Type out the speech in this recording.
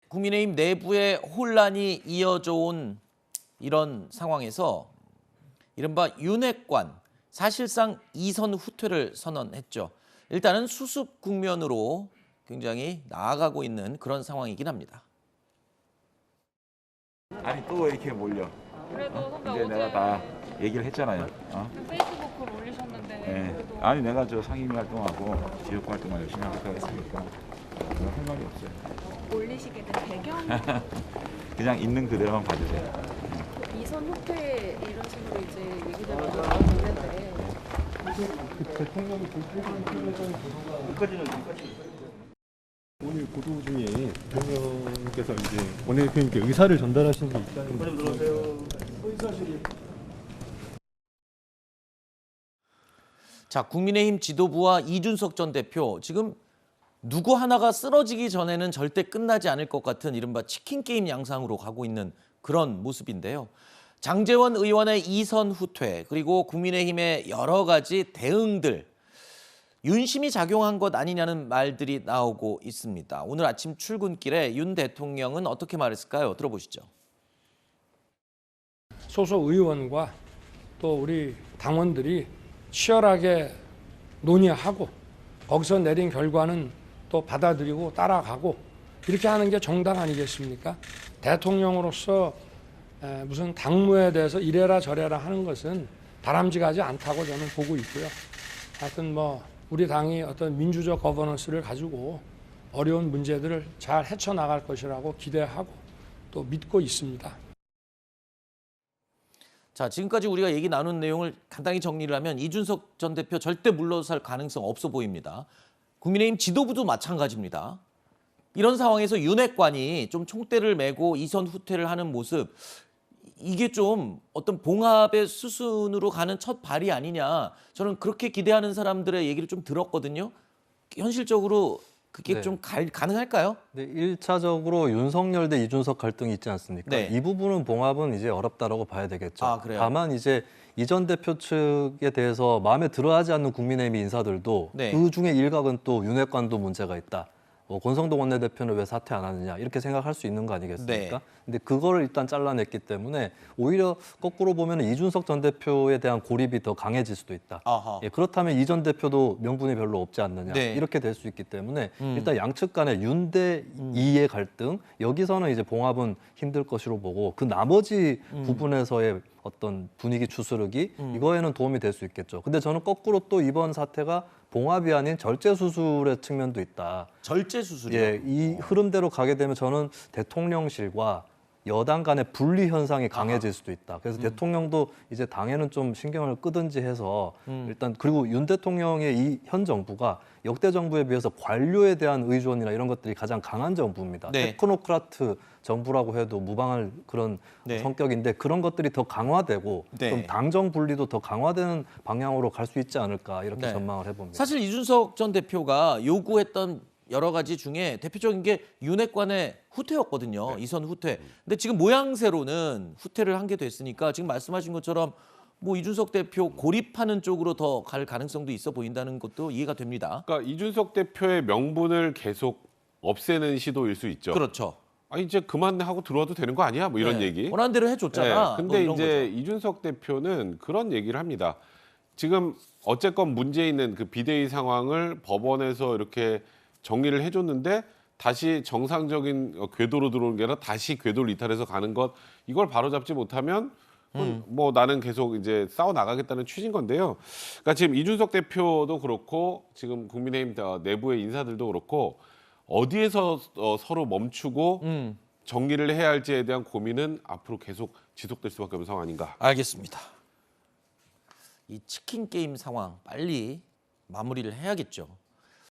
국민의힘 내부의 혼란이 이어져 온 이런 상황에서 이른바 윤핵관, 사실상 이선 후퇴를 선언했죠. 일단은 수습 국면으로 굉장히 나아가고 있는 그런 상황이긴 합니다. 아니 또 이렇게 몰려. 그래도 선배 이제 어제 내가 다 얘기를 했잖아요. 페이스북 글 올리셨는데 네. 그래도 아니 내가 저 상임 활동하고 지역 활동을 열심히 하겠다고 했으니까 할 말이 없어요. 올리시게 된 배경 그냥 있는 그대로만 봐주세요. 이선 후퇴 이런 식으로 이제 얘기들이 나오고 있는데 대통령이 오늘 보도 중에 대통령께서 이제 원내대표님께 의사를 전달하신 게 있다는 자, 국민의힘 지도부와 이준석 전 대표 지금 누구 하나가 쓰러지기 전에는 절대 끝나지 않을 것 같은 이른바 치킨 게임 양상으로 가고 있는 그런 모습인데요. 장제원 의원의 이선 후퇴 그리고 국민의힘의 여러 가지 대응들 윤심이 작용한 것 아니냐는 말들이 나오고 있습니다. 오늘 아침 출근길에 윤 대통령은 어떻게 말했을까요? 들어보시죠. 소속 의원과 또 우리 당원들이 치열하게 논의하고 거기서 내린 결과는 또 받아들이고 따라가고 이렇게 하는 게 정당 아니겠습니까? 대통령으로서 무슨 당무에 대해서 이래라 저래라 하는 것은 다람쥐가지 않다고 저는 보고 있고요. 하여튼 우리 당이 어떤 민주적 거버넌스를 가지고 어려운 문제들을 잘 헤쳐나갈 것이라고 기대하고 또 믿고 있습니다. 자, 지금까지 우리가 얘기 나눈 내용을 간단히 정리를 하면 이준석 전 대표 절대 물러설 가능성 없어 보입니다. 국민의힘 지도부도 마찬가지입니다. 이런 상황에서 윤핵관이 좀 총대를 메고 이선 후퇴를 하는 모습, 이게 좀 어떤 봉합의 수순으로 가는 첫 발이 아니냐. 저는 그렇게 기대하는 사람들의 얘기를 좀 들었거든요. 현실적으로 그게 좀 가능할까요? 네, 1차적으로 윤석열 대 이준석 갈등이 있지 않습니까? 네. 이 부분은 봉합은 이제 어렵다라고 봐야 되겠죠. 아, 그래요? 다만 이제 이 전 대표 측에 대해서 마음에 들어하지 않는 국민의힘 인사들도 네. 그 중에 일각은 또 윤핵관도 문제가 있다. 권성동 원내대표는 왜 사퇴 안 하느냐 이렇게 생각할 수 있는 거 아니겠습니까? 네. 근데 그거를 일단 잘라냈기 때문에 오히려 거꾸로 보면 이준석 전 대표에 대한 고립이 더 강해질 수도 있다. 아하. 예, 그렇다면 이 전 대표도 명분이 별로 없지 않느냐 네. 이렇게 될 수 있기 때문에 일단 양측 간의 윤대 이의 갈등 여기서는 이제 봉합은 힘들 것으로 보고 그 나머지 부분에서의 어떤 분위기 추스르기 이거에는 도움이 될 수 있겠죠. 근데 저는 거꾸로 또 이번 사태가 봉합이 아닌 절제 수술의 측면도 있다. 절제 수술이요? 예, 이 흐름대로 가게 되면 저는 대통령실과 여당 간의 분리 현상이 강해질 수도 있다. 그래서 대통령도 이제 당에는 좀 신경을 끄든지 해서 일단 그리고 윤 대통령의 이 현 정부가 역대 정부에 비해서 관료에 대한 의존이나 이런 것들이 가장 강한 정부입니다. 네. 테크노크라트 정부라고 해도 무방할 그런 네. 성격인데 그런 것들이 더 강화되고 네. 좀 당정 분리도 더 강화되는 방향으로 갈 수 있지 않을까 이렇게 네. 전망을 해봅니다. 사실 이준석 전 대표가 요구했던 여러 가지 중에 대표적인 게 윤핵관의 후퇴였거든요. 이선 후퇴. 근데 지금 모양새로는 후퇴를 한 게 됐으니까 지금 말씀하신 것처럼 이준석 대표 고립하는 쪽으로 더 갈 가능성도 있어 보인다는 것도 이해가 됩니다. 그러니까 이준석 대표의 명분을 계속 없애는 시도일 수 있죠. 그렇죠. 아니 이제 그만하고 들어와도 되는 거 아니야? 뭐 이런 네. 얘기. 원하는 대로 해줬잖아. 근데 이런 이제 거죠. 이준석 대표는 그런 얘기를 합니다. 지금 어쨌건 문제 있는 그 비대위 상황을 법원에서 이렇게 정리를 해줬는데 다시 정상적인 궤도로 들어오는 게 아니라 다시 궤도를 이탈해서 가는 것 이걸 바로잡지 못하면 나는 계속 이제 싸워 나가겠다는 취지인 건데요. 그러니까 지금 이준석 대표도 그렇고 지금 국민의힘 내부의 인사들도 그렇고 어디에서 서로 멈추고 정리를 해야 할지에 대한 고민은 앞으로 계속 지속될 수밖에 없는 상황 아닌가. 알겠습니다. 이 치킨 게임 상황 빨리 마무리를 해야겠죠.